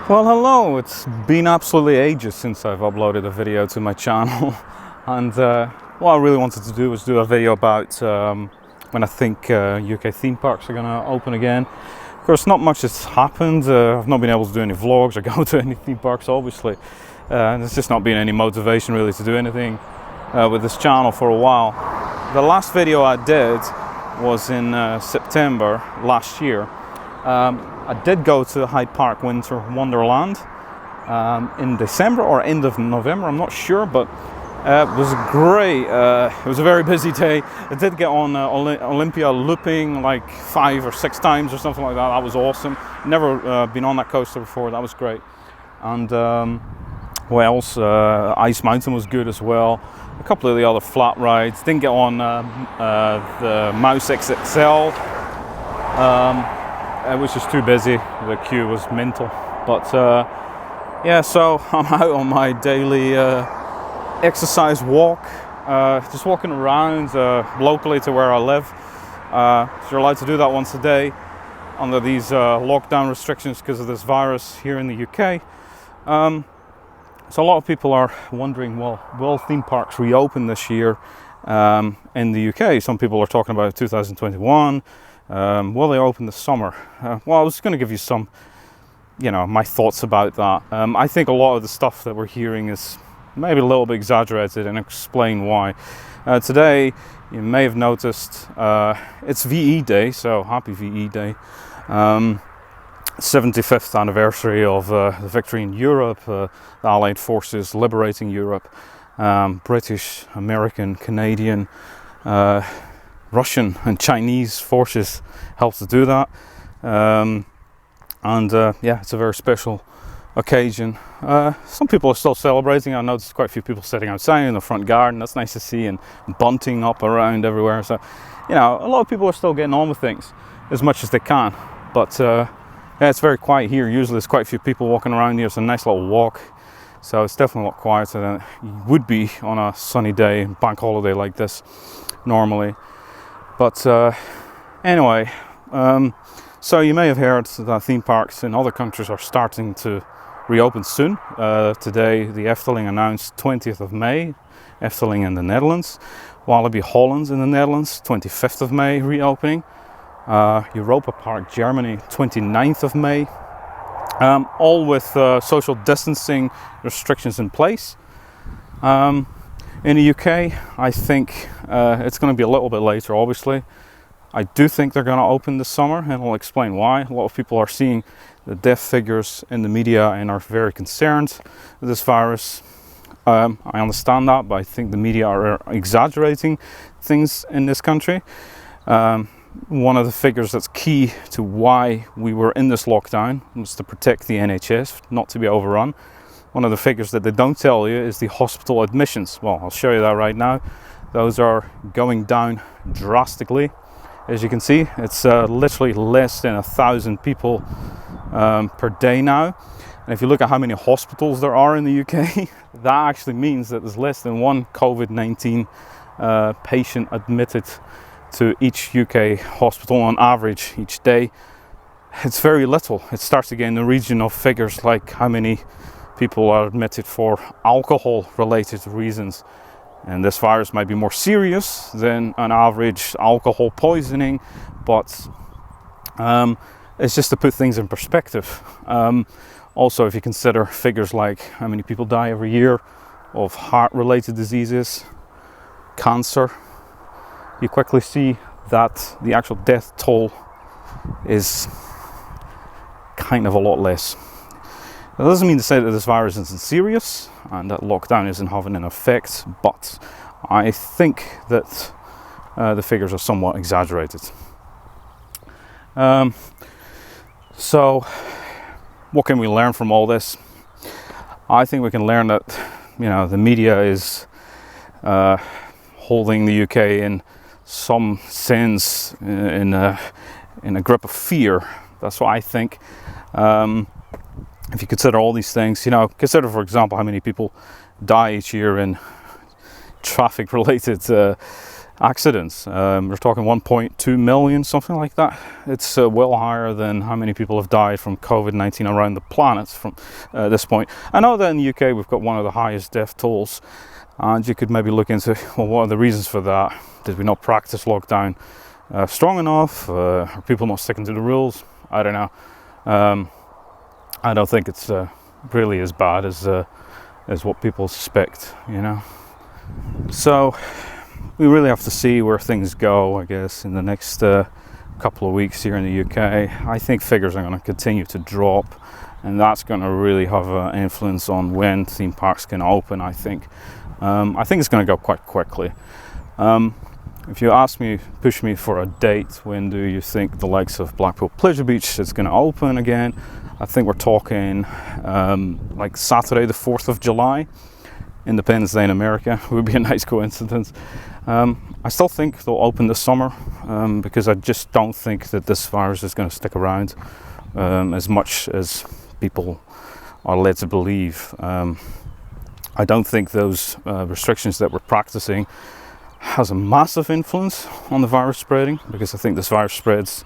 Well, hello. It's been absolutely ages since I've uploaded a video to my channel, and what I really wanted to do was do a video about when I think UK theme parks are going to open again. Of course, not much has happened. I've not been able to do any vlogs or go to any theme parks, obviously. There's just not been any motivation really to do anything with this channel for a while. The last video I did was in September last year. I did go to Hyde Park Winter Wonderland in December or end of November, I'm not sure, but it was great. It was a very busy day. I did get on Olympia looping like 5 or 6 times or something like that. That was awesome. Never been on that coaster before. That was great. And what else? Ice Mountain was good as well. A couple of the other flat rides. Didn't get on the Mouse XXL. It was just too busy. The queue was mental. But yeah, so I'm out on my daily exercise walk, just walking around locally to where I live. So you're allowed to do that once a day under these lockdown restrictions because of this virus here in the UK. So a lot of people are wondering, well, will theme parks reopen this year in the UK? Some people are talking about 2021. Will they open this summer? Well, I was going to give you some, my thoughts about that. I think a lot of the stuff that we're hearing is maybe a little bit exaggerated, and explain why. Today, you may have noticed, it's VE Day, so happy VE Day. 75th anniversary of the victory in Europe, the Allied forces liberating Europe, British, American, Canadian, Russian and Chinese forces helped to do that, yeah, it's a very special occasion. Some people are still celebrating. I noticed quite a few people sitting outside in the front garden. That's nice to see, and bunting up around everywhere. So, a lot of people are still getting on with things as much as they can. But yeah, it's very quiet here. Usually there's quite a few people walking around here. It's a nice little walk. So it's definitely a lot quieter than it would be on a sunny day, bank holiday like this normally. But anyway, so you may have heard that theme parks in other countries are starting to reopen soon. Today, the Efteling announced 20th of May, Efteling in the Netherlands. Walibi Holland in the Netherlands, 25th of May, reopening. Europa Park, Germany, 29th of May. All with social distancing restrictions in place. In the UK, I think it's going to be a little bit later, obviously. I do think they're going to open this summer, and I'll explain why. A lot of people are seeing the death figures in the media and are very concerned with this virus. I understand that, but I think the media are exaggerating things in this country. One of the figures that's key to why we were in this lockdown was to protect the NHS, not to be overrun. One of the figures that they don't tell you is the hospital admissions. Well, I'll show you that right now. Those are going down drastically. As you can see, it's literally less than 1,000 people per day now. And if you look at how many hospitals there are in the UK, that actually means that there's less than one COVID-19 patient admitted to each UK hospital on average each day. It's very little. It starts to get in the region of figures like how many people are admitted for alcohol-related reasons. And this virus might be more serious than an average alcohol poisoning, but it's just to put things in perspective. Also, if you consider figures like how many people die every year of heart-related diseases, cancer, you quickly see that the actual death toll is kind of a lot less. That doesn't mean to say that this virus isn't serious and that lockdown isn't having an effect, but I think that the figures are somewhat exaggerated. So what can we learn from all this? I think we can learn that the media is holding the UK in some sense in a grip of fear. That's what I think. If you consider all these things, consider, for example, how many people die each year in traffic-related accidents. We're talking 1.2 million, something like that. It's well higher than how many people have died from COVID-19 around the planet from this point. I know that in the UK we've got one of the highest death tolls, and you could maybe look into, well, what are the reasons for that? Did we not practice lockdown strong enough? Are people not sticking to the rules? I don't know. I don't think it's really as bad as what people suspect, you know. So we really have to see where things go, I guess, in the next couple of weeks here in the UK. I think figures are going to continue to drop, and that's going to really have an influence on when theme parks can open, I think. I think it's going to go quite quickly. If you push me for a date, when do you think the likes of Blackpool Pleasure Beach is going to open again? I think we're talking like Saturday the 4th of July. Independence Day in America would be a nice coincidence. I still think they'll open this summer because I just don't think that this virus is going to stick around as much as people are led to believe. I don't think those restrictions that we're practicing has a massive influence on the virus spreading, because I think this virus spreads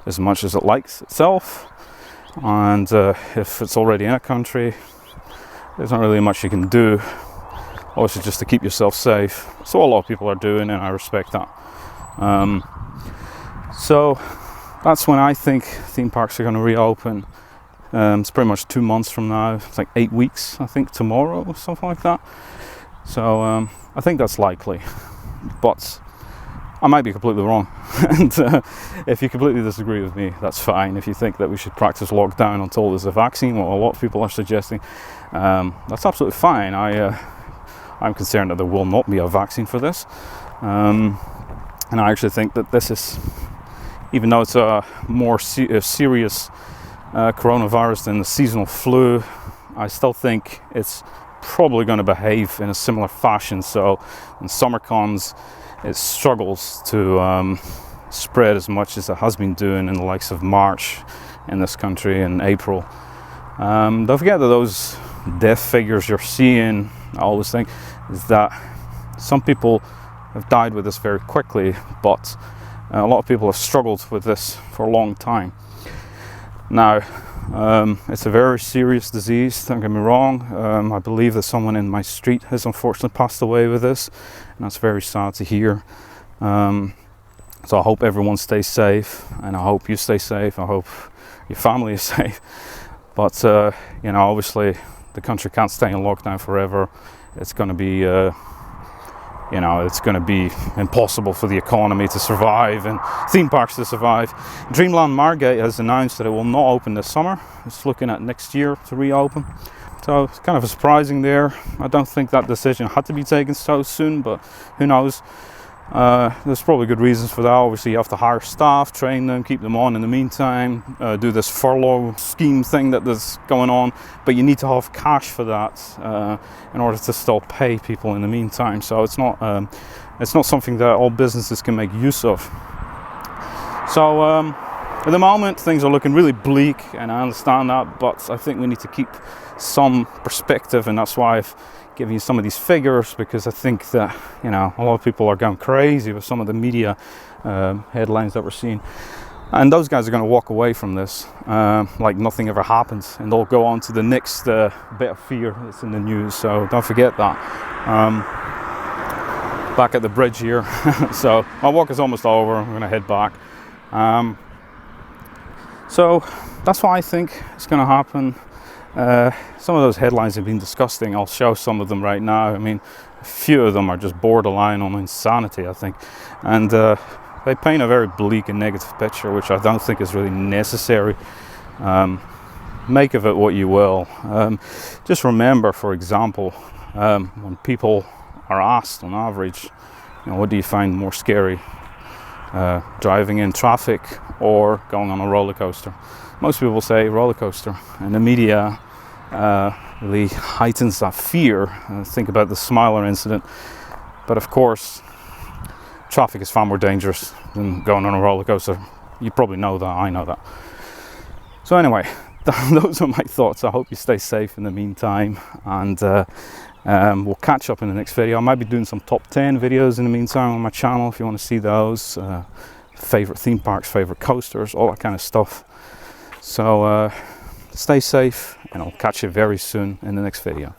as much as it likes itself, and if it's already in a country, there's not really much you can do. Also, just to keep yourself safe. So a lot of people are doing, and I respect that. So that's when I think theme parks are going to reopen. It's pretty much 2 months from now. It's like 8 weeks, I think, tomorrow or something like that. So I think that's likely, but I might be completely wrong. And if you completely disagree with me, that's fine. If you think that we should practice lockdown until there's a vaccine, what a lot of people are suggesting, that's absolutely fine. I'm concerned that there will not be a vaccine for this, and I actually think that this is, even though it's a more serious coronavirus than the seasonal flu, I still think it's probably going to behave in a similar fashion. So when summer comes, it struggles to spread as much as it has been doing in the likes of March in this country and April. Don't forget that those death figures you're seeing, I always think, is that some people have died with this very quickly, but a lot of people have struggled with this for a long time. Now, it's a very serious disease, don't get me wrong. I believe that someone in my street has unfortunately passed away with this, and that's very sad to hear. So I hope everyone stays safe, and I hope you stay safe. I hope your family is safe. But, you know, obviously the country can't stay in lockdown forever. It's going to be, you know, it's going to be impossible for the economy to survive and theme parks to survive. Dreamland Margate has announced that it will not open this summer. It's looking at next year to reopen. So it's kind of surprising there. I don't think that decision had to be taken so soon, but who knows? There's probably good reasons for that. Obviously you have to hire staff, train them, keep them on in the meantime, do this furlough scheme thing that's going on, but you need to have cash for that in order to still pay people in the meantime. So it's not something that all businesses can make use of. So at the moment things are looking really bleak, and I understand that, but I think we need to keep some perspective, and that's why I've given you some of these figures, because I think that, you know, a lot of people are going crazy with some of the media headlines that we're seeing, and those guys are going to walk away from this like nothing ever happens, and they'll go on to the next bit of fear that's in the news. So don't forget that. Back at the bridge here. So my walk is almost over. I'm going to head back. So that's what I think is going to happen. Some of those headlines have been disgusting. I'll show some of them right now. I mean, a few of them are just borderline on insanity, I think, and they paint a very bleak and negative picture, which I don't think is really necessary. Make of it what you will. Just remember, for example, when people are asked on average, you know, what do you find more scary, driving in traffic or going on a roller coaster? Most people say roller coaster, and the media really heightens that fear. Think about the Smiler incident. But of course, traffic is far more dangerous than going on a roller coaster. You probably know that, I know that. So anyway, those are my thoughts. I hope you stay safe in the meantime, and We'll catch up in the next video. I might be doing some top 10 videos in the meantime on my channel if you want to see those. Favorite theme parks, favorite coasters, all that kind of stuff. So stay safe, and I'll catch you very soon in the next video.